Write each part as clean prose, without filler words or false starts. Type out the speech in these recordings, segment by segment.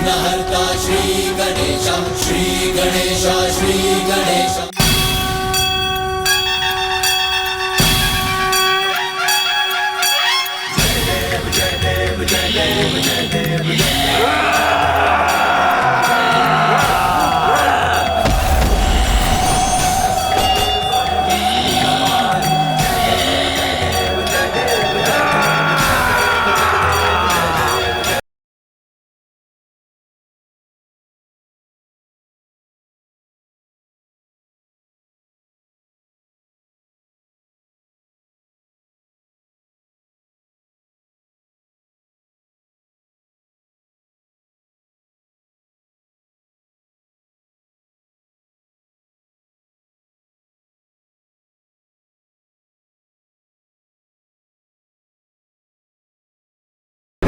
विघ्नहर्ता श्री गणेश, श्री गणेश, श्री गणेश।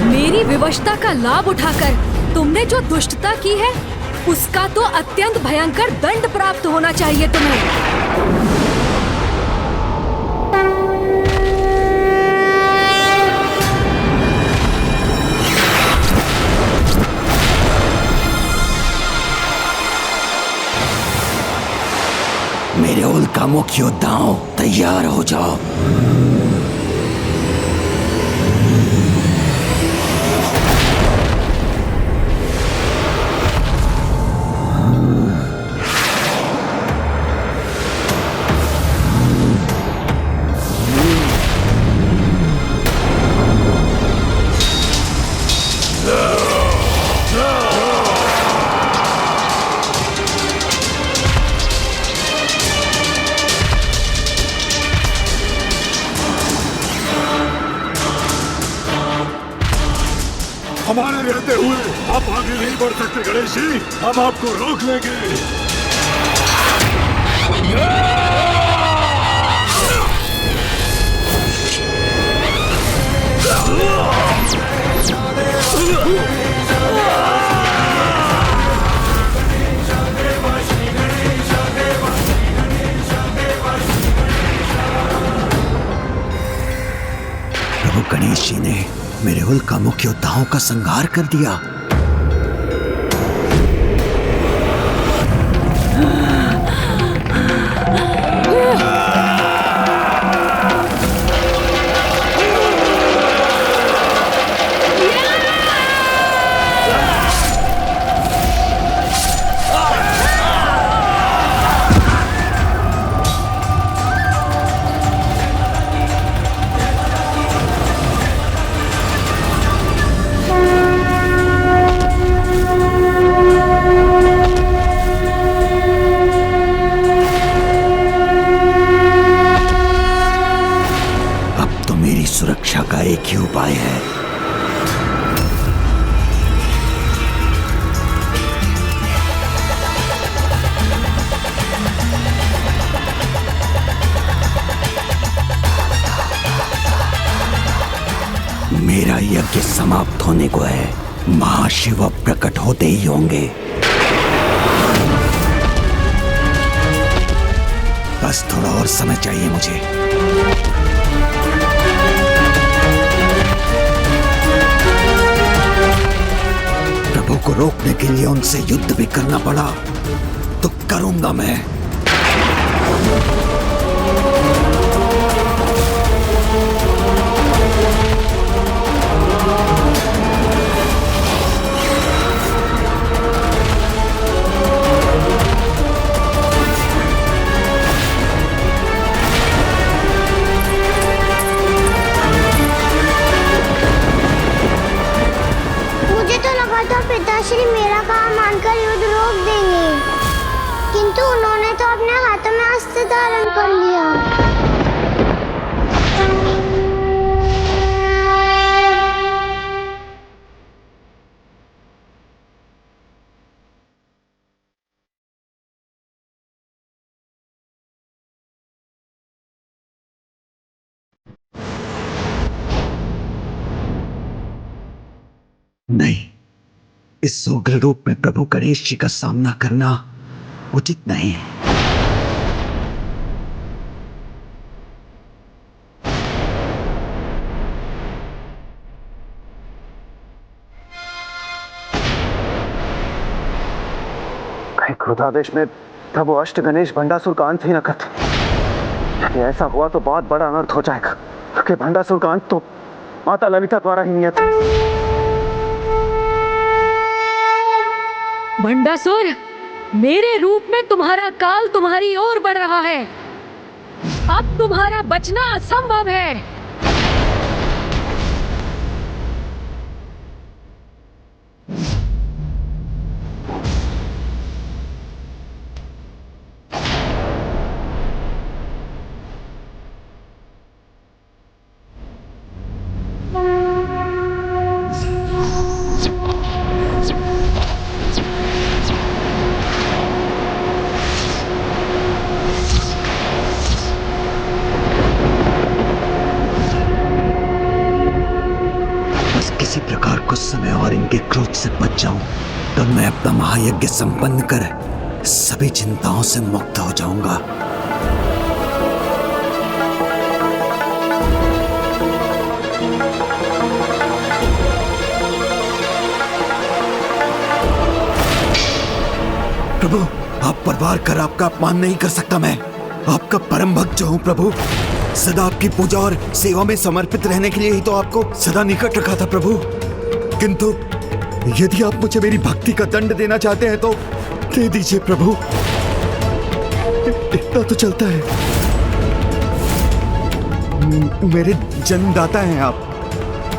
मेरी विवशता का लाभ उठाकर तुमने जो दुष्टता की है उसका तो अत्यंत भयंकर दंड प्राप्त होना चाहिए तुम्हें। मेरे उल्कामों की योद्धाओं तैयार हो जाओ। हमारे रहते हुए आप आगे नहीं बढ़ सकते गणेश जी, हम आपको रोक लेंगे। प्रभु गणेश जी ने मेरे उल्कामों के योद्धाओं का संहार कर दिया। सुरक्षा का एक ही उपाय है। मेरा यज्ञ समाप्त होने को है। महाशिव प्रकट होते ही होंगे। बस थोड़ा और समय चाहिए मुझे। प्रभु को रोकने के लिए उनसे युद्ध भी करना पड़ा तो करूंगा मैं। पिताश्री मेरा काम मानकर युद्ध रोक देंगे, किंतु उन्होंने तो अपने हाथों में अस्त्र धारण कर लिया। नहीं, इस उग्र रूप में प्रभु गणेश जी का सामना करना उचित नहीं है। कहीं क्रोधादेश में तब वो अष्ट गणेश भंडासुर का अंत ही न करते। यदि ऐसा हुआ तो बहुत बड़ा अनर्थ हो जाएगा, कि भंडासुर का अंत तो माता ललिता द्वारा ही नियत है। भंडासुर, मेरे रूप में तुम्हारा काल तुम्हारी ओर बढ़ रहा है। अब तुम्हारा बचना असंभव है। किसी प्रकार कुछ समय और इनके क्रोध से बच जाऊं तो मैं अपना महायज्ञ संपन्न कर सभी चिंताओं से मुक्त हो जाऊंगा। प्रभु, आप परवार कर आपका अपमान नहीं कर सकता। मैं आपका परम भक्त जो हूं प्रभु। सदा आपकी पूजा और सेवा में समर्पित रहने के लिए ही तो आपको सदा निकट रखा था प्रभु। किंतु यदि आप मुझे मेरी भक्ति का दंड देना चाहते हैं तो दे दीजिए प्रभु। इतना तो चलता है। मेरे जन्मदाता हैं आप,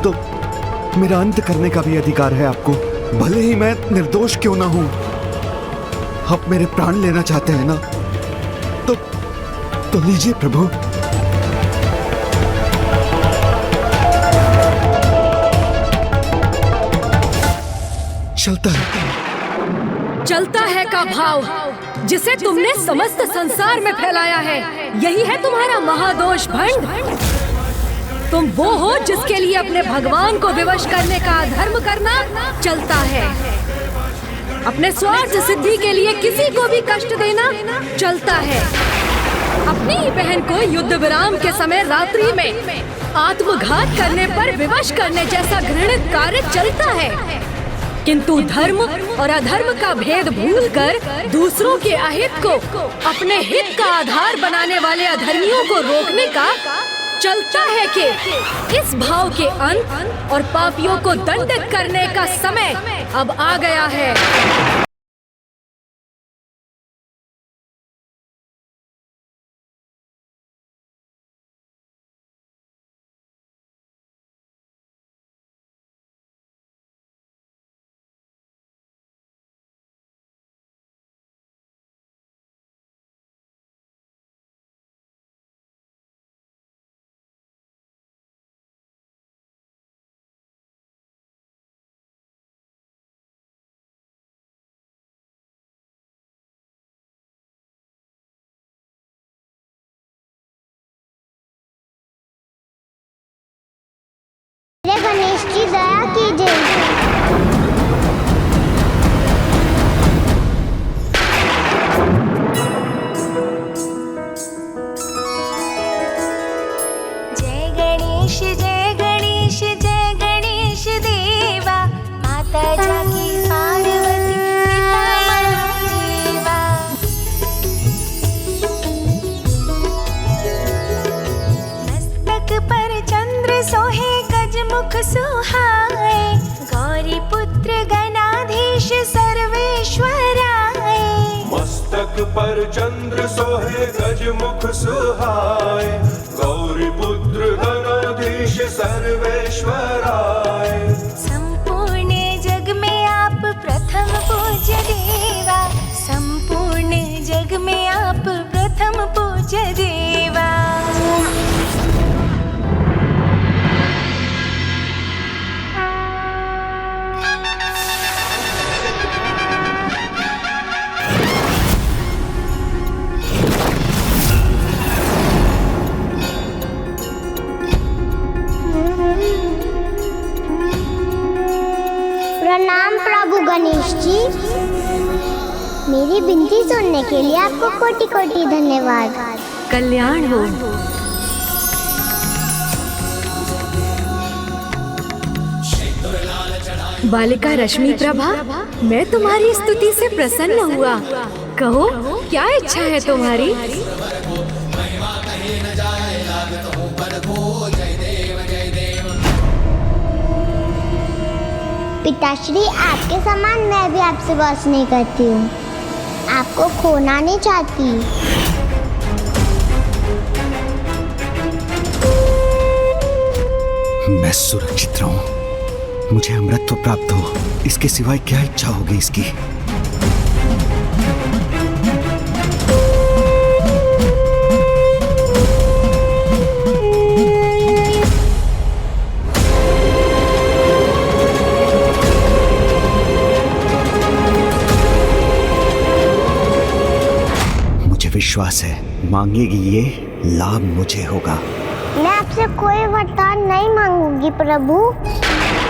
तो मेरा अंत करने का भी अधिकार है आपको, भले ही मैं निर्दोष क्यों ना हूं। आप मेरे प्राण लेना चाहते हैं ना, तो लीजिए प्रभु। चलता है का भाव जिसे तुमने समस्त संसार में फैलाया है, यही है तुम्हारा महादोष भंड। तुम वो हो जिसके लिए अपने भगवान को विवश करने का अधर्म करना चलता है। अपने स्वार्थ सिद्धि के लिए किसी को भी कष्ट देना चलता है। अपनी ही बहन को युद्ध विराम के समय रात्रि में आत्मघात करने पर विवश करने जैसा घृणित कार्य चलता है। किंतु धर्म और अधर्म का भेद भूलकर दूसरों के अहित को अपने हित का आधार बनाने वाले अधर्मियों को रोकने का चलता है कि इस भाव के अंत और पापियों को दंडित करने का समय अब आ गया है। गणेश जी दया कीजिए। जय गणेश जय गणेश जय गणेश देवा, माता जाकी पार्वती पिता महादेवा। मस्तक पर चंद्र सोहे मुख सुहाए, गौरी पुत्र गणाधीश सर्वेश्वराय। मस्तक पर चंद्र सोहे गज मुख सुहाए, गौरी पुत्र गणाधीश सर्वेश्वराय। संपूर्ण जग में आप प्रथम पूज्य देवा, संपूर्ण जग में आप प्रथम पूज्य देवा। प्रणाम प्रभु गणेश जी। मेरी विनती सुनने के लिए आपको कोटि कोटि धन्यवाद। कल्याण हो। बालिका रश्मि प्रभा, मैं तुम्हारी स्तुति से प्रसन्न हुआ। कहो, क्या इच्छा है तुम्हारी? पिताश्री, आपके समान मैं भी आपसे बस नहीं करती हूँ। आपको खोना नहीं चाहती। मैं सुरक्षित रहूं, मुझे अमृतत्व प्राप्त हो, इसके सिवाय क्या इच्छा होगी इसकी? मुझे विश्वास है मांगेगी ये लाभ मुझे होगा। मैं आपसे कोई वरदान नहीं मांगूंगी प्रभु।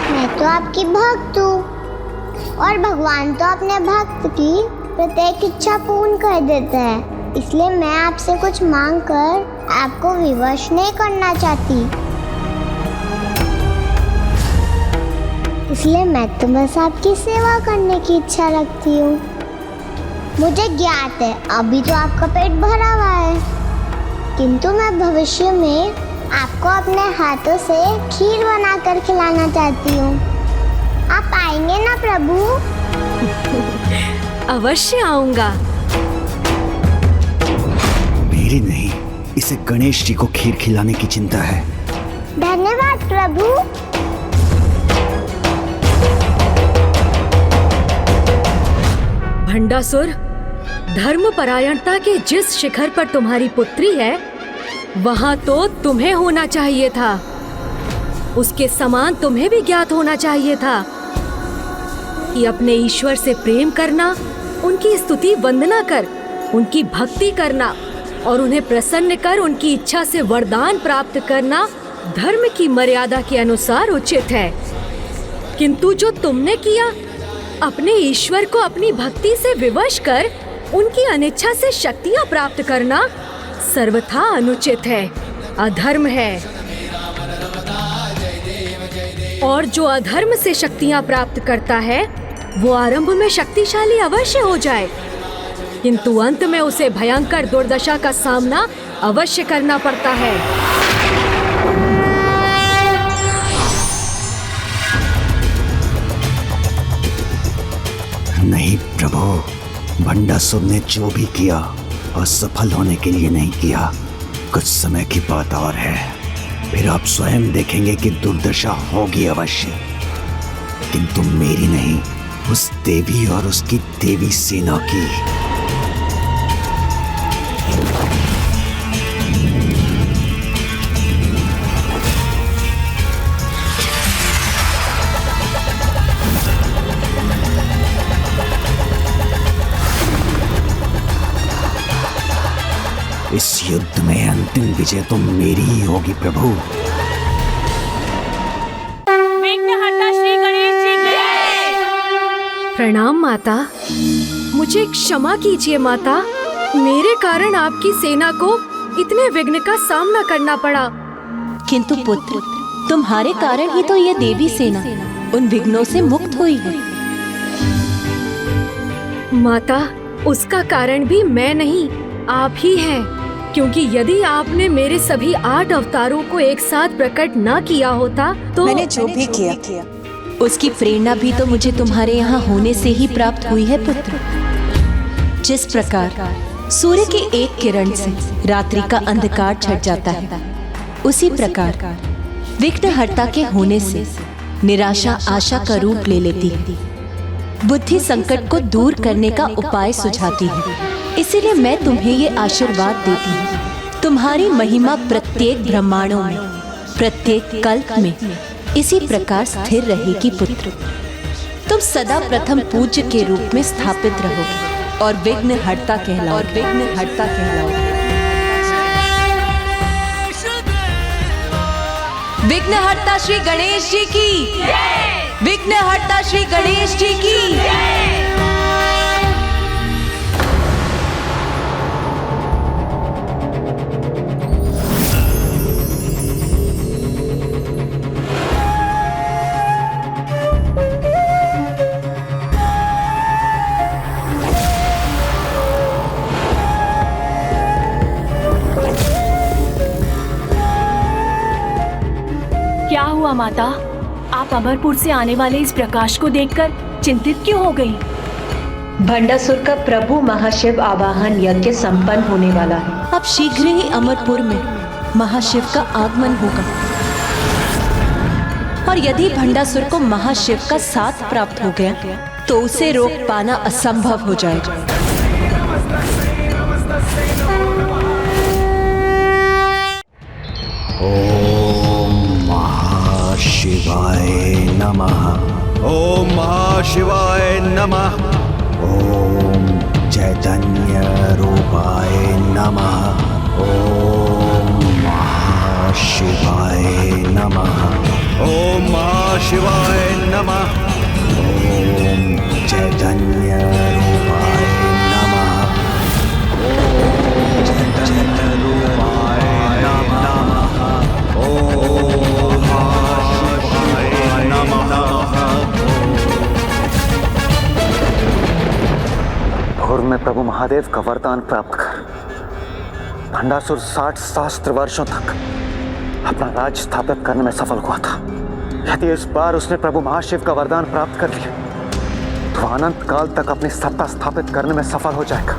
मैं तो आपकी भक्त हूँ और भगवान तो अपने भक्त की प्रत्येक इच्छा पूर्ण कर देते हैं। इसलिए मैं आपसे कुछ मांग कर आपको विवश नहीं करना चाहती। इसलिए मैं तो बस आपकी सेवा करने की इच्छा रखती हूँ। मुझे ज्ञात है अभी तो आपका पेट भरा हुआ है, किंतु मैं भविष्य में आपको अपने हाथों से खीर बनाकर खिलाना चाहती हूँ। आप आएंगे ना प्रभु? अवश्य आऊंगा। मेरी नहीं, इसे गणेश जी को खीर खिलाने की चिंता है। धन्यवाद प्रभु। भंडासुर, धर्मपरायणता के जिस शिखर पर तुम्हारी पुत्री है, वहाँ तो तुम्हें होना चाहिए था। उसके समान तुम्हें भी ज्ञात होना चाहिए था कि अपने ईश्वर से प्रेम करना, उनकी स्तुति वंदना कर, उनकी भक्ति करना और उन्हें प्रसन्न कर उनकी इच्छा से वरदान प्राप्त करना धर्म की मर्यादा के अनुसार उचित है। किंतु जो तुमने किया, अपने ईश्वर को अपनी भक्ति से विवश कर उनकी अनिच्छा से शक्तियाँ प्राप्त करना सर्वथा अनुचित है, अधर्म है। और जो अधर्म से शक्तियाँ प्राप्त करता है वो आरंभ में शक्तिशाली अवश्य हो जाए, किंतु अंत में उसे भयंकर दुर्दशा का सामना अवश्य करना पड़ता है। नहीं प्रभु, भंडासुर ने जो भी किया असफल होने के लिए नहीं किया। कुछ समय की बात और है, फिर आप स्वयं देखेंगे कि दुर्दशा होगी अवश्य, किंतु मेरी नहीं, उस देवी और उसकी देवी सेना की। इस युद्ध में अंतिम विजय तो मेरी ही होगी प्रभु। विघ्नहर्ता श्री गणेश जी की प्रणाम माता। मुझे क्षमा कीजिए माता, मेरे कारण आपकी सेना को इतने विघ्न का सामना करना पड़ा। किंतु पुत्र, तुम्हारे कारण ही तो ये देवी सेना उन विघ्नों से मुक्त हुई है। माता, उसका कारण भी मैं नहीं, आप ही हैं। क्योंकि यदि आपने मेरे सभी 8 अवतारों को एक साथ प्रकट न किया होता तो मैंने जो भी किया उसकी प्रेरणा भी तो मुझे तुम्हारे यहाँ होने से ही प्राप्त हुई है पुत्र। जिस प्रकार सूर्य की एक किरण से रात्रि का अंधकार छट जाता है, उसी प्रकार विघ्नहर्ता के होने से निराशा आशा का रूप ले लेती है। बुद्धि संकट को दूर करने का उपाय सुझाती है। इसीलिए मैं तुम्हें ये आशीर्वाद देती हूँ, तुम्हारी महिमा प्रत्येक ब्रह्मांडों में, प्रत्येक कल्प में इसी प्रकार स्थिर रहेगी पुत्र। तुम सदा प्रथम पूज्य के रूप में स्थापित रहोगे और विघ्नहर्ता कहलाओगे। विघ्नहर्ता श्री गणेश जी की, विघ्नहर्ता श्री गणेश जी की। हुआ माता? आप अमरपुर से आने वाले इस प्रकाश को देखकर चिंतित क्यों हो गई? भंडासुर का प्रभु महाशिव आवाहन यज्ञ संपन्न होने वाला है। अब शीघ्र ही अमरपुर में महाशिव का आगमन होगा और यदि भंडासुर को महाशिव का साथ प्राप्त हो गया तो उसे रोक पाना असंभव हो जाएगा। ओम महाशिवाय नमः। ओम महाशिवाय नमः। ओम चैतन्य रूपाय नमः। ओम महाशिवाय नमः। ओम महाशिवाय नमः। ओम चैतन्य रूपाय नमः। ओम चैतन्य रूपाय नमः। ओम महाशिवाय नमः। और मैं प्रभु महादेव का वरदान प्राप्त कर भंडासुर 60 सहस्त्र वर्षों तक अपना राज स्थापित करने में सफल हुआ था। यदि इस बार उसने प्रभु महाशिव का वरदान प्राप्त कर लिया तो अनंत काल तक अपनी सत्ता स्थापित करने में सफल हो जाएगा।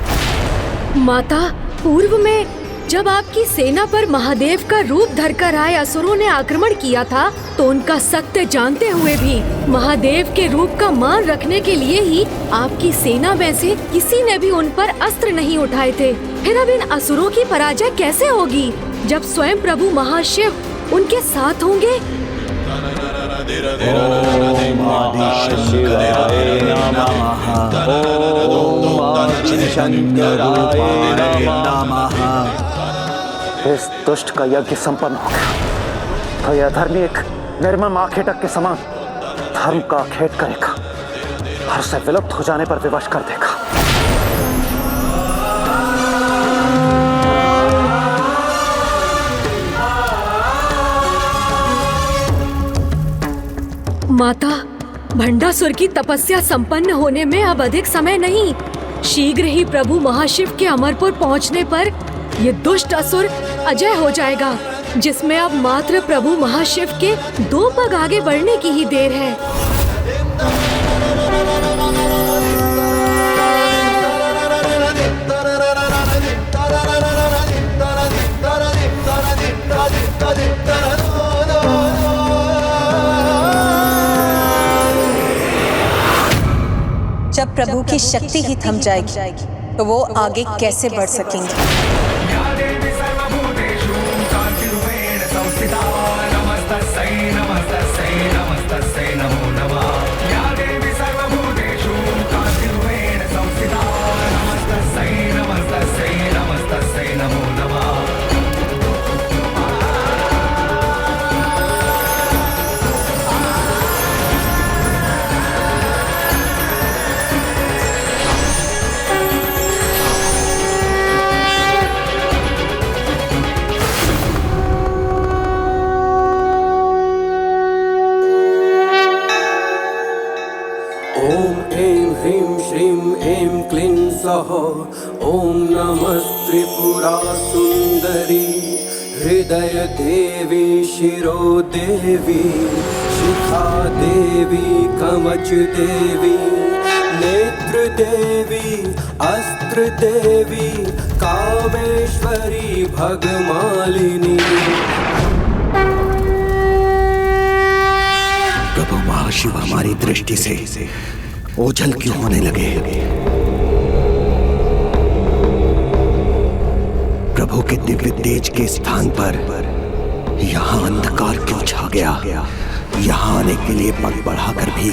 माता, पूर्व में जब आपकी सेना पर महादेव का रूप धरकर आए असुरों ने आक्रमण किया था तो उनका सत्य जानते हुए भी महादेव के रूप का मान रखने के लिए ही आपकी सेना में से किसी ने भी उन पर अस्त्र नहीं उठाए थे। फिर अब इन असुरों की पराजय कैसे होगी जब स्वयं प्रभु महाशिव उनके साथ होंगे? ओम आदिशंकराय नमः। ओम आदिशंकराय नमः। इस दुष्ट का यज्ञ संपन्न हो गया तो यह धर्मी एक निर्मम आखेटक के समान धर्म का आखेट करेगा और उसे विलुप्त हो जाने पर विवश कर देगा। माता, भंडासुर की तपस्या संपन्न होने में अब अधिक समय नहीं। शीघ्र ही प्रभु महाशिव के अमरपुर पहुंचने पर ये दुष्ट असुर अजय हो जाएगा, जिसमें अब मात्र प्रभु महाशिव के 2 पग आगे बढ़ने की ही देर है। जब प्रभु की शक्ति ही थम जाएगी तो वो आगे कैसे बढ़ सकेंगे? ओम नमः त्रिपुरा सुंदरी हृदय देवी शिरो देवी शिखा देवी कवच देवी नेत्र देवी अस्त्र देवी कामेश्वरी भगमालिनी। प्रभु महाशिव हमारी दृष्टि से ओझल क्यों होने लगे? प्रभु के दिव्य तेज के स्थान पर यहाँ अंधकार क्यों छा गया? यहाँ आने के लिए पग बढ़ाकर भी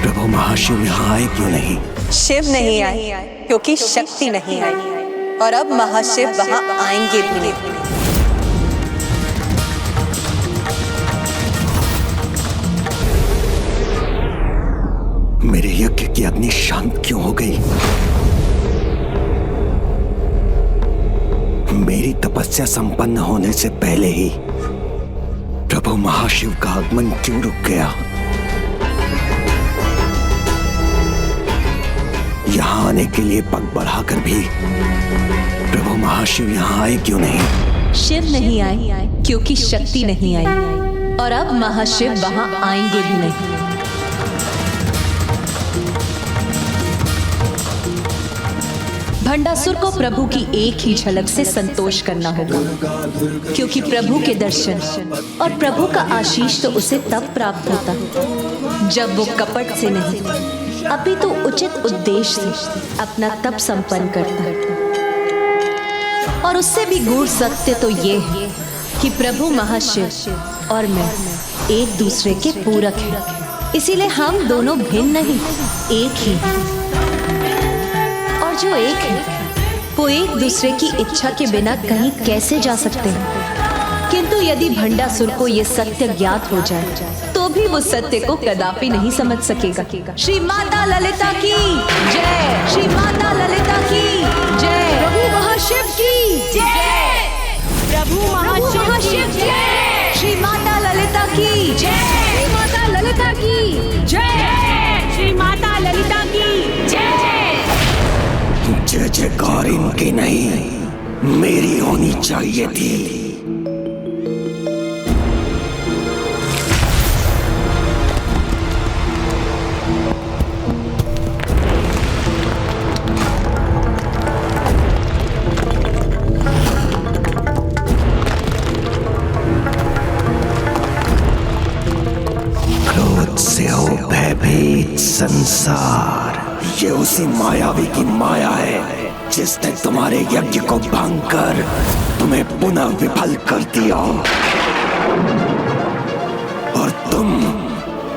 प्रभु महाशिव यहाँ आए क्यों नहीं? शिव नहीं आए क्योंकि शक्ति नहीं आई और अब महाशिव वहाँ आएंगे भी नहीं। मेरे यज्ञ की अग्नि शांत क्यों हो गई? मेरी तपस्या संपन्न होने से पहले ही प्रभु महाशिव का आगमन क्यों रुक गया? यहाँ आने के लिए पग बढ़ाकर भी महाशिव यहाँ आए क्यों नहीं? शिव नहीं आए क्योंकि शक्ति नहीं आई और अब महाशिव वहां आएंगे भी नहीं। भंडासुर को प्रभु की एक ही झलक से संतोष करना होगा, क्योंकि प्रभु के दर्शन और प्रभु का आशीष तो उसे तब प्राप्त होता है जब वो कपट से नहीं अपितु उचित उद्देश्य से अपना तप संपन्न करता है। और उससे भी गूढ़ सत्य तो ये है कि प्रभु महाशिव और मैं एक दूसरे के पूरक हैं, इसीलिए हम दोनों भिन्न नहीं, एक ही हैं। और जो एक है वो एक दूसरे की इच्छा के बिना कहीं कैसे जा सकते हैं। किंतु यदि भंडासुर को ये सत्य ज्ञात हो जाए तो भी वो सत्य को कदापि नहीं समझ सकेगा। श्री माता ललिता की जय, श्री माता ललिता की जय, प्रभु महाशिव की जय, प्रभु महाशिव की जय, श्री माता ललिता की जय, श्री माता ललिता की जय, श्री माता ललिता की जय। जय जयकार इनकी नहीं, मेरी होनी चाहिए थी। क्रोध से हो भयभीत संसार, ये उसी मायावी की माया है जिसने तुम्हारे यज्ञ को भंग कर तुम्हें पुनः विफल कर दिया और तुम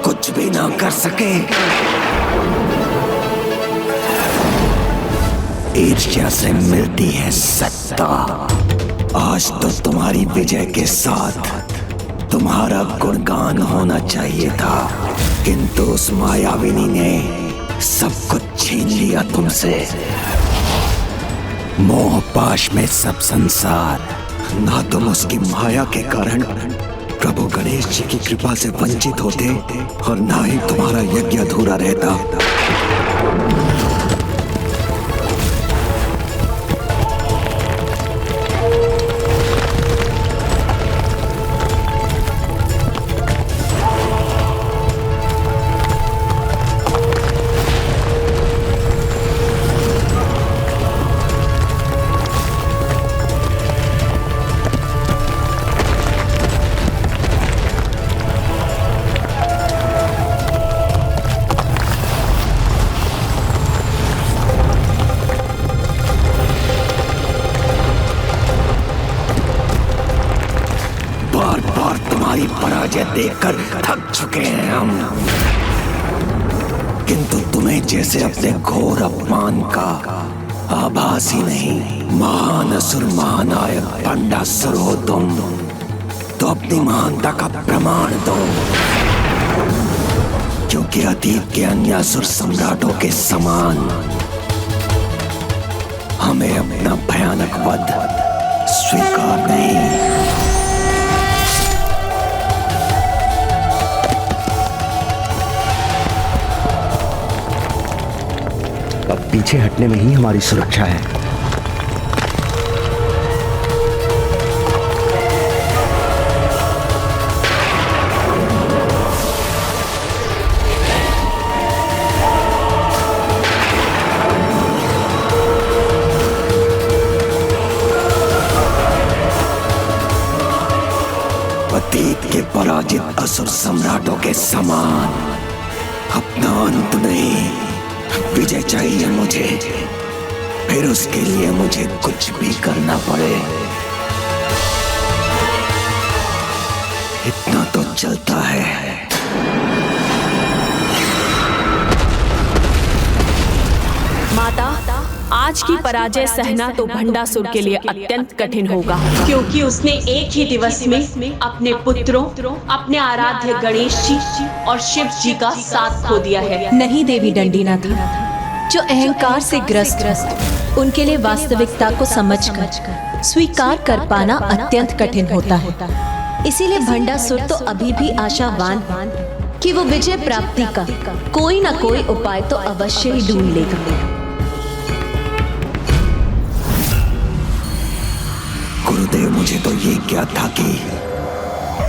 कुछ भी ना कर सके। ईर्ष्या से मिलती है सत्ता। आज तो तुम्हारी विजय के साथ तुम्हारा गुणगान होना चाहिए था, किंतु उस मायाविनी ने सब कुछ छीन लिया तुमसे। मोह पाश में सब संसार, ना तुम उसकी माया के कारण प्रभु गणेश जी की कृपा से वंचित होते और ना ही तुम्हारा यज्ञ अधूरा रहता। पराजय देखकर थक चुके हैं हम, किंतु तुम्हें जैसे अपने घोर अपमान का आभास ही नहीं। महान असुर महानायक भंडासुर हो तुम, तो अपनी महानता का प्रमाण दो, क्योंकि अतीत के अन्य असुर सम्राटों के समान हमें अपना भयानक वध स्वीकार नहीं। अब पीछे हटने में ही हमारी सुरक्षा है। अतीत के पराजित असुर सम्राटों के समान अपना अंत नहीं, विजय चाहिए मुझे, फिर उसके लिए मुझे कुछ भी करना पड़े। इतना तो चलता है। माता, आज की पराजय सहना तो भंडासुर के लिए अत्यंत कठिन होगा, क्योंकि उसने एक ही दिवस में अपने पुत्रों, अपने आराध्य गणेश जी और शिव जी का साथ खो दिया है। नहीं देवी दंडीनाथ, जो अहंकार से ग्रस्त, उनके लिए वास्तविकता को समझकर स्वीकार कर पाना अत्यंत कठिन होता है। इसीलिए भंडासुर तो अभी भी आशावान कि वो विजय प्राप्ति का कोई ना कोई उपाय तो अवश्य ही ढूंढ लेगा। गुरुदेव, मुझे तो ये क्या था कि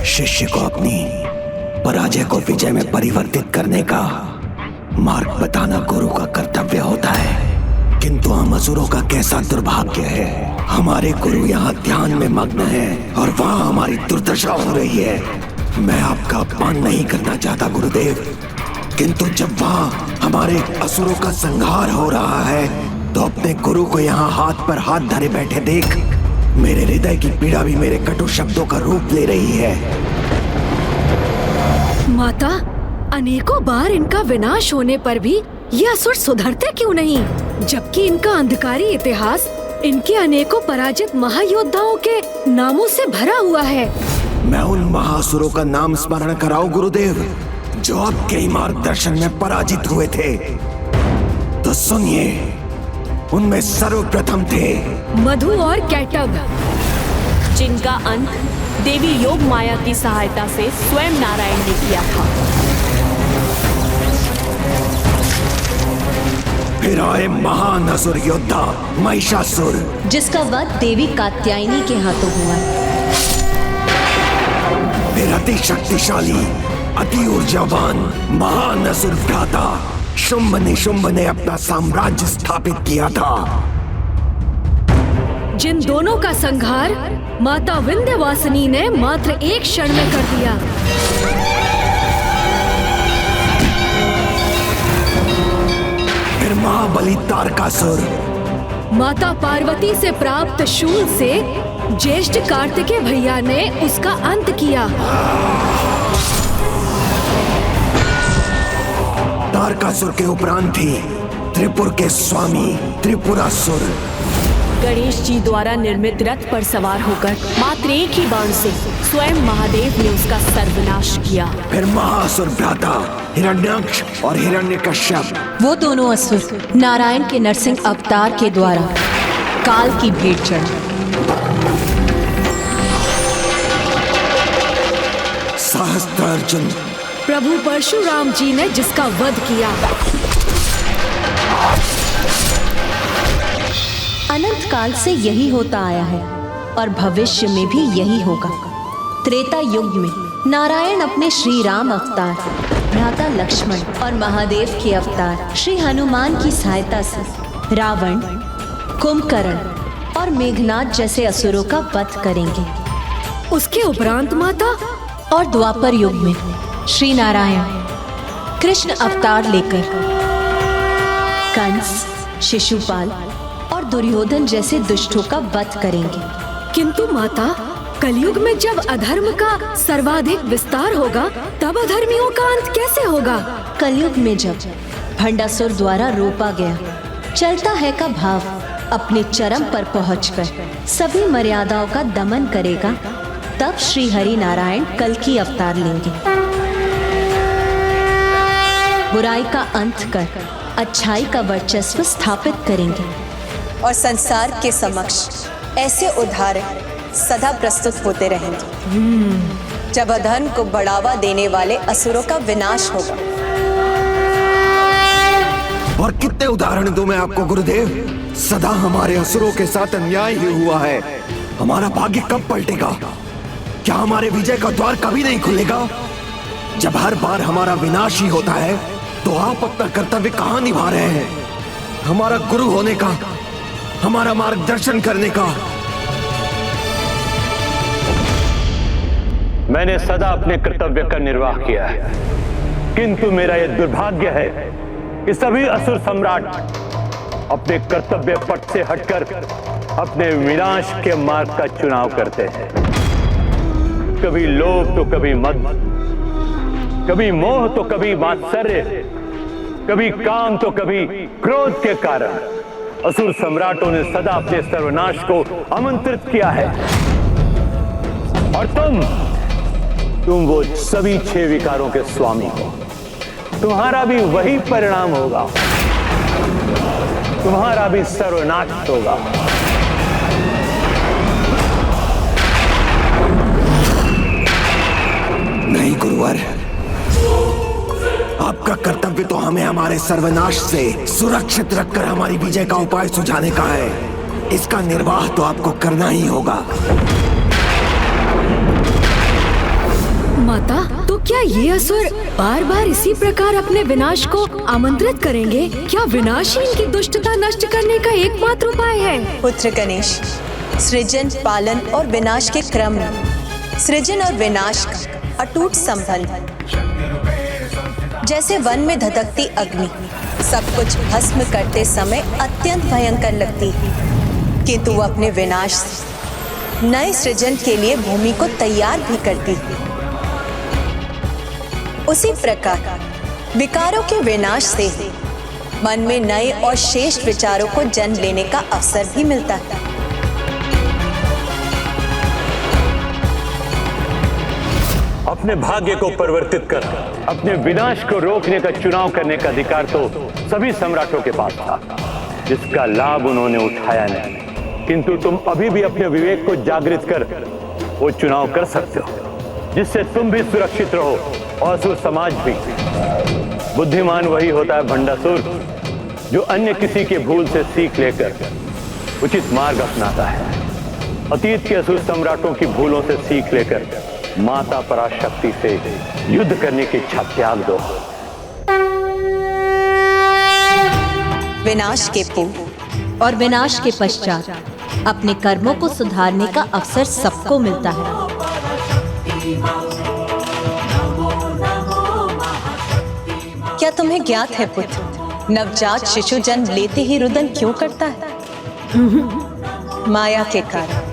शिष्य को अपनी पराजय को विजय में परिवर्तित करने का मार्ग बताना गुरु का कर्तव्य होता है। किंतु हम असुरों का कैसा दुर्भाग्य है, हमारे गुरु यहाँ ध्यान में मग्न हैं और वहाँ हमारी दुर्दशा हो रही है। मैं आपका अपमान नहीं करना चाहता गुरुदेव, किंतु जब वहाँ हमारे असुरों का संहार हो रहा है तो अपने गुरु को यहाँ हाथ पर हाथ धरे बैठे देख मेरे हृदय की पीड़ा भी मेरे कटु शब्दों का रूप ले रही है। माता, अनेकों बार इनका विनाश होने पर भी ये असुर सुधरते क्यों नहीं, जबकि इनका अंधकारी इतिहास इनके अनेकों पराजित महायोद्धाओं के नामों से भरा हुआ है। मैं उन महासुरों का नाम स्मरण कराऊं गुरुदेव, जो आपके ही मार्गदर्शन में पराजित हुए थे? तो सुनिए, उनमें सर्वप्रथम थे मधु और कैटभ, जिनका अंत देवी योग माया की सहायता से स्वयं नारायण ने किया था। फिर आए महान असुर योद्धा महिषासुर, जिसका वध देवी कात्यायनी के हाथों हुआ। फिर अति शक्तिशाली, अति ऊर्जावान महान असुर भ्राता शुंभ निशुंभ ने अपना साम्राज्य स्थापित किया था। जिन दोनों का संहार माता विंध्यवासिनी ने मात्र एक क्षण में कर दिया। फिर महाबली तारकासुर, माता पार्वती से प्राप्त शूल से ज्येष्ठ कार्तिकेय भैया ने उसका अंत किया। तारकासुर के उपरांत थी त्रिपुर के स्वामी त्रिपुरासुर। गणेश जी द्वारा निर्मित रथ पर सवार होकर मात्र एक ही बाण से स्वयं महादेव ने उसका सर्वनाश किया। फिर महासुर भ्राता हिरण्याक्ष और हिरण्यकश्यप, वो दोनों असुर नारायण के नरसिंह अवतार के द्वारा काल की भेंट चढ़े। सहस्त्रार्जुन, प्रभु परशुराम जी ने जिसका वध किया। अनंत काल से यही होता आया है और भविष्य में भी यही होगा। त्रेता युग में नारायण अपने श्री राम अवतार, भ्राता लक्ष्मण और महादेव के अवतार श्री हनुमान की सहायता से रावण, कुंभकर्ण और मेघनाद जैसे असुरों का वध करेंगे। उसके उपरांत माता, और द्वापर युग में श्री नारायण कृष्ण अवतार लेकर कंस, शिशुपाल और दुर्योधन जैसे दुष्टों का वध करेंगे। किंतु माता, कलयुग में जब अधर्म का सर्वाधिक विस्तार होगा तब अधर्मियों का अंत कैसे होगा? कलयुग में जब भंडासुर द्वारा रोपा गया चलता है का भाव अपने चरम पर पहुंचकर सभी मर्यादाओं का दमन करेगा, तब श्री हरि नारायण कल की अवतार लेंगे। बुराई का अंत कर अच्छाई का वर्चस्व स्थापित करेंगे और संसार के समक्ष ऐसे उदाहरण सदा प्रस्तुत होते रहेंगे जब अधर्म को बढ़ावा देने वाले असुरों का विनाश होगा। और कितने उदाहरण दूं मैं आपको गुरुदेव? सदा हमारे असुरों के साथ अन्याय ही हुआ है। हमारा भाग्य कब पलटेगा? क्या हमारे विजय का द्वार कभी नहीं खुलेगा? जब हर बार हमारा विनाश ही होता है तो आप अपना कर्तव्य कहाँ निभा रहे हैं? हमारा गुरु होने का, हमारा मार्गदर्शन करने का। मैंने सदा अपने कर्तव्य का निर्वाह किया है, किंतु मेरा यह दुर्भाग्य है कि सभी असुर सम्राट अपने कर्तव्य पथ से हटकर अपने विनाश के मार्ग का चुनाव करते हैं। कभी लोभ तो कभी मद, कभी मोह तो कभी मात्सर्य, कभी काम तो कभी क्रोध के कारण असुर सम्राटों ने सदा अपने सर्वनाश को आमंत्रित किया है। और तुम वो सभी 6 विकारों के स्वामी हो। तुम्हारा भी वही परिणाम होगा, तुम्हारा भी सर्वनाश होगा। नहीं गुरुवर, आपका कर्तव्य तो हमें हमारे सर्वनाश से सुरक्षित रखकर हमारी विजय का उपाय सुझाने का है। इसका निर्वाह तो आपको करना ही होगा। माता, तो क्या ये असुर बार बार इसी प्रकार अपने विनाश को आमंत्रित करेंगे? क्या विनाश ही इनकी दुष्टता नष्ट करने का एकमात्र उपाय है? पुत्र गणेश, सृजन, पालन और विनाश के क्रम में सृजन और विनाश का अटूट संबंध, जैसे वन में धधकती अग्नि सब कुछ भस्म करते समय अत्यंत भयंकर लगती है, किंतु वो अपने विनाश से नए सृजन के लिए भूमि को तैयार भी करती है। उसी प्रकार विकारों के विनाश से ही मन में नए और श्रेष्ठ विचारों को जन्म लेने का अवसर भी मिलता है। अपने भाग्य को परिवर्तित कर अपने विनाश को रोकने का चुनाव करने का अधिकार तो सभी सम्राटों के पास था, जिसका लाभ उन्होंने उठाया नहीं। किंतु तुम अभी भी अपने विवेक को जागृत कर वो चुनाव कर सकते हो जिससे तुम भी सुरक्षित रहो और असुर समाज भी। बुद्धिमान वही होता है भंडासुर जो अन्य किसी के भूल से सीख लेकर उचित मार्ग अपनाता है। अतीत के असुर सम्राटों की भूलों से सीख लेकर माता पराशक्ति से युद्ध करने की इच्छा त्याग दो। विनाश के पूर्व और विनाश के पश्चात अपने कर्मों को सुधारने का अवसर सबको मिलता है। क्या तुम्हें ज्ञात है पुत्र, नवजात शिशु जन्म लेते ही रुदन क्यों करता है? माया के कारण।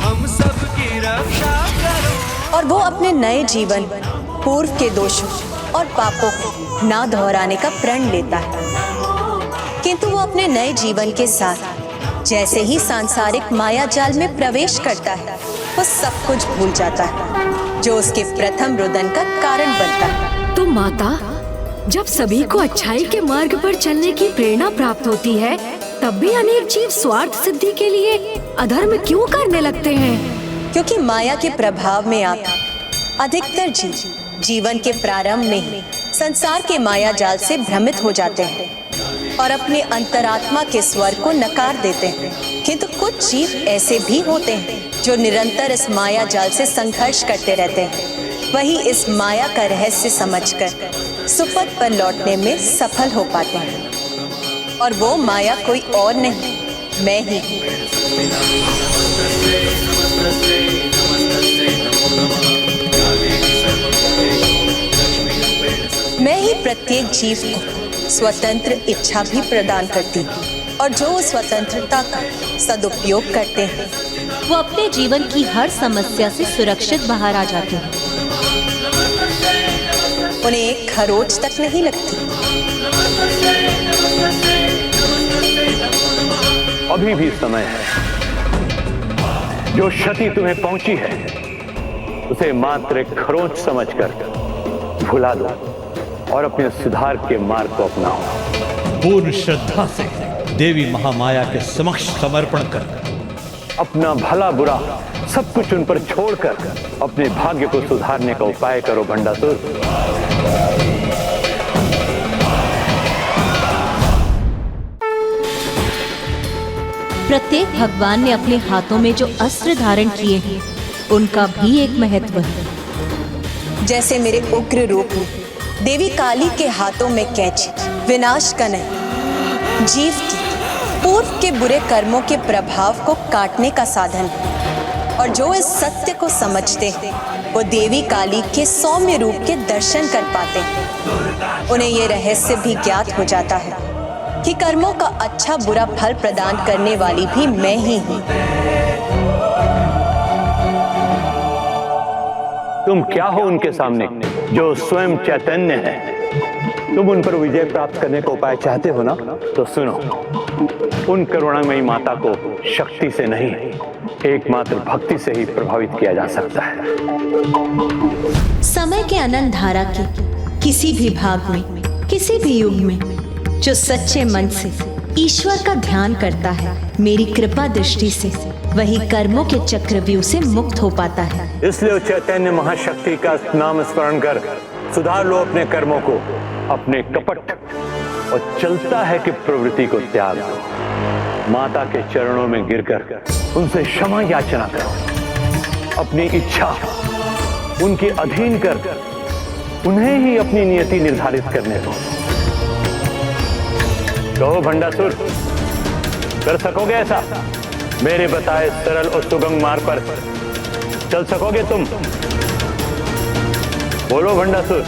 हम सब की रक्षा करो। और वो अपने नए जीवन पूर्व के दोषों और पापों को ना दोहराने का प्रण लेता है, किंतु वो अपने नए जीवन के साथ जैसे ही सांसारिक माया जाल में प्रवेश करता है वो सब कुछ भूल जाता है जो उसके प्रथम रुदन का कारण बनता है। तो माता, जब सभी को अच्छाई के मार्ग पर चलने की प्रेरणा प्राप्त होती है, तब भी अनेक जीव स्वार्थ सिद्धि के लिए अधर्म क्यों करने लगते हैं? क्योंकि माया के प्रभाव में आकर अधिकतर जीव जीवन के प्रारंभ में ही संसार के माया जाल से भ्रमित हो जाते हैं और अपने अंतरात्मा के स्वर को नकार देते हैं। किंतु कुछ जीव ऐसे भी होते हैं जो निरंतर इस माया जाल से संघर्ष करते रहते हैं। वही इस माया का रहस्य समझकर सुपथ पर लौटने में सफल हो पाते हैं, और वो माया कोई और नहीं, मैं ही हूँ। मैं ही प्रत्येक जीव को स्वतंत्र इच्छा भी प्रदान करती हूँ, और जो स्वतंत्रता का सदुपयोग करते हैं वो अपने जीवन की हर समस्या से सुरक्षित बाहर आ जाते हैं। उन्हें एक खरोच तक नहीं लगती। अभी भी समय है। जो क्षति तुम्हें पहुंची है उसे मात्र एक खरोंच समझकर भुला दो और अपने सुधार के मार्ग को अपनाओ। पूर्ण श्रद्धा से देवी महामाया के समक्ष समर्पण कर अपना भला बुरा सब कुछ उन पर छोड़कर अपने भाग्य को सुधारने का उपाय करो भंडासुर। प्रत्येक भगवान ने अपने हाथों में जो अस्त्र धारण किए हैं उनका भी एक महत्व है। जैसे मेरे उग्र रूप में देवी काली के हाथों में कैंची विनाश का नहीं, जीव की पूर्व के बुरे कर्मों के प्रभाव को काटने का साधन है। और जो इस सत्य को समझते हैं वो देवी काली के सौम्य रूप के दर्शन कर पाते हैं। उन्हें ये रहस्य भी ज्ञात हो जाता है कि कर्मों का अच्छा बुरा फल प्रदान करने वाली भी मैं ही हूँ। तुम क्या हो उनके सामने जो स्वयं चैतन्य है? तुम उन पर विजय प्राप्त करने का उपाय चाहते हो ना? तो सुनो, उन करुणामयी माता को शक्ति से नहीं, एकमात्र भक्ति से ही प्रभावित किया जा सकता है। समय के अनंत धारा के किसी भी भाग में, किसी भी युग में जो सच्चे मन से ईश्वर का ध्यान करता है, मेरी कृपा दृष्टि से वही कर्मों के चक्रव्यूह से मुक्त हो पाता है। इसलिए चैतन्य महाशक्ति का नाम स्मरण कर सुधार लो अपने कर्मों को, अपने कपट और चलता है कि प्रवृत्ति को त्याग दो। माता के चरणों में गिरकर उनसे क्षमा याचना करो। अपनी इच्छा उनके अधीन कर उन्हें ही अपनी नियति निर्धारित करने दो। कहो भंडासुर, कर सकोगे ऐसा? मेरे बताए सरल और सुगम मार्ग पर चल सकोगे तुम? बोलो भंडासुर।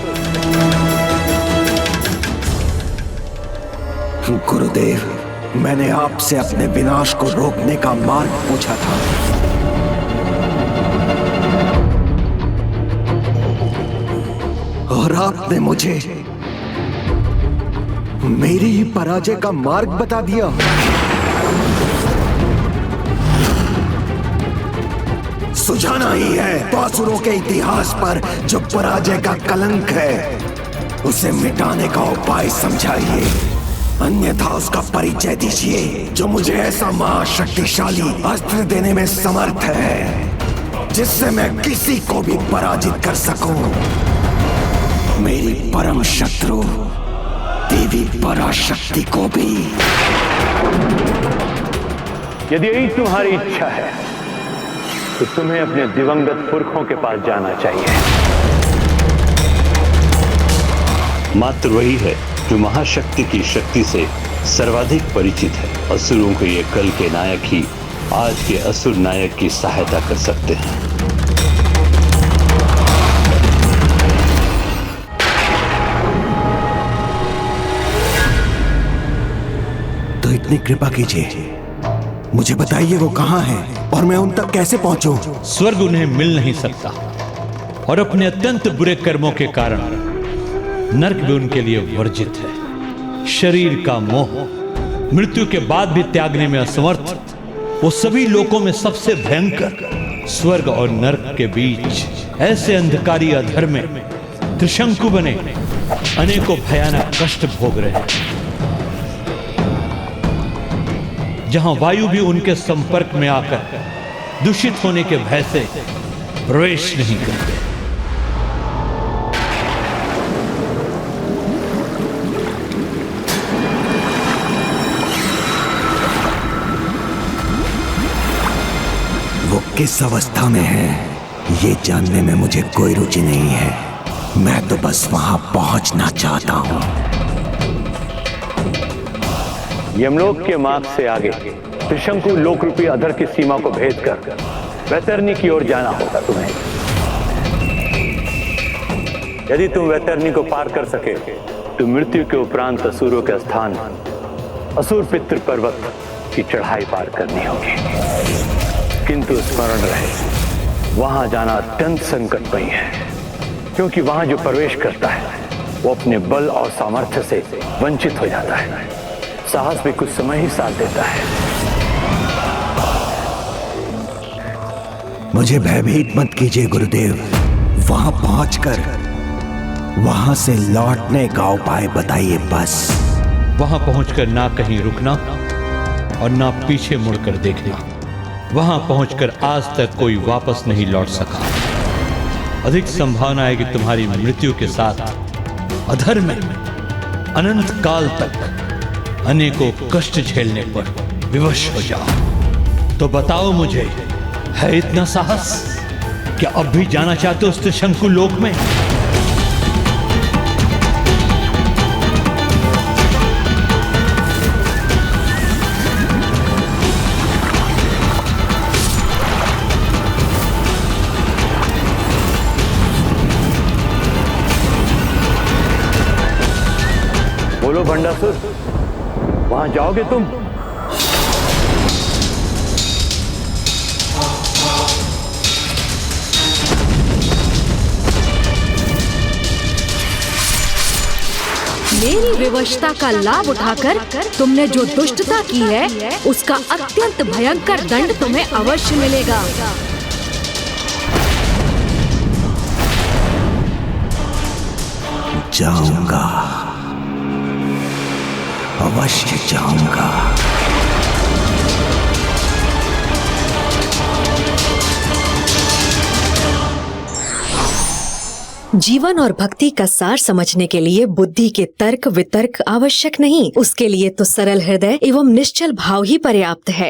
गुरुदेव, मैंने आपसे अपने विनाश को रोकने का मार्ग पूछा था। और आपने मुझे मेरी ही पराजय का मार्ग बता दिया। सुझाना ही है तो असुरों के इतिहास पर जो पराजय का कलंक है उसे मिटाने का उपाय समझाइए, अन्यथा उसका परिचय दीजिए जो मुझे ऐसा महाशक्तिशाली अस्त्र देने में समर्थ है जिससे मैं किसी को भी पराजित कर सकूं। मेरी परम शत्रु देवी पराशक्ति को भी। यदि यही तुम्हारी इच्छा है तो तुम्हें अपने दिवंगत पुरखों के पास जाना चाहिए। मात्र वही है जो महाशक्ति की शक्ति से सर्वाधिक परिचित है। असुरों के ये कल के नायक ही आज के असुर नायक की सहायता कर सकते हैं। तो इतनी कृपा कीजिए, मुझे बताइए वो कहां है और मैं उन तक कैसे पहुंचूं? स्वर्ग उन्हें मिल नहीं सकता और अपने अत्यंत बुरे कर्मों के कारण नरक भी उनके लिए वर्जित है। शरीर का मोह, मृत्यु के बाद भी त्यागने में असमर्थ, वो सभी लोकों में सबसे भयंकर स्वर्ग और नरक के बीच ऐसे अंधकारी अधर में त्रिशंकु बने अनेकों भयानक कष्ट भोग रहे हैं, जहां वायु भी उनके संपर्क में आकर दूषित होने के भय से प्रवेश नहीं करते। वो किस अवस्था में है ये जानने में मुझे कोई रुचि नहीं है। मैं तो बस वहां पहुंचना चाहता हूं। यमलोक के मार्ग से आगे त्रिशंकु लोक रूपी अधर की सीमा को भेद कर वैतरणी की ओर जाना होगा तुम्हें। यदि तुम वैतरणी को पार कर सके तो मृत्यु के उपरांत असुरों के स्थान असुर पितृ पर्वत की चढ़ाई पार करनी होगी। किंतु स्मरण रहे, वहां जाना अत्यंत संकटमयी है, क्योंकि वहां जो प्रवेश करता है वो अपने बल और सामर्थ्य से वंचित हो जाता है। साहस भी कुछ समय ही साथ देता है। मुझे भयभीत मत कीजिए गुरुदेव। वहां पहुंचकर वहां से लौटने का उपाय बताइए बस। वहां पहुंचकर ना कहीं रुकना और ना पीछे मुड़कर देखना। वहां पहुंचकर आज तक कोई वापस नहीं लौट सका। अधिक संभावना है कि तुम्हारी मृत्यु के साथ अधर में अनंत काल तक अनेकों कष्ट झेलने पर विवश हो जाओ। तो बताओ मुझे, है इतना साहस? क्या अब भी जाना चाहते हो उस त्रिशंकु लोक में? बोलो भंडासुर, वहां जाओगे तुम? मेरी विवशता का लाभ उठाकर तुमने जो दुष्टता की है उसका अत्यंत भयंकर दंड तुम्हें अवश्य मिलेगा। जाऊंगा, अवश्य जाऊंगा। जीवन और भक्ति का सार समझने के लिए बुद्धि के तर्क वितर्क आवश्यक नहीं, उसके लिए तो सरल हृदय एवं निश्चल भाव ही पर्याप्त है।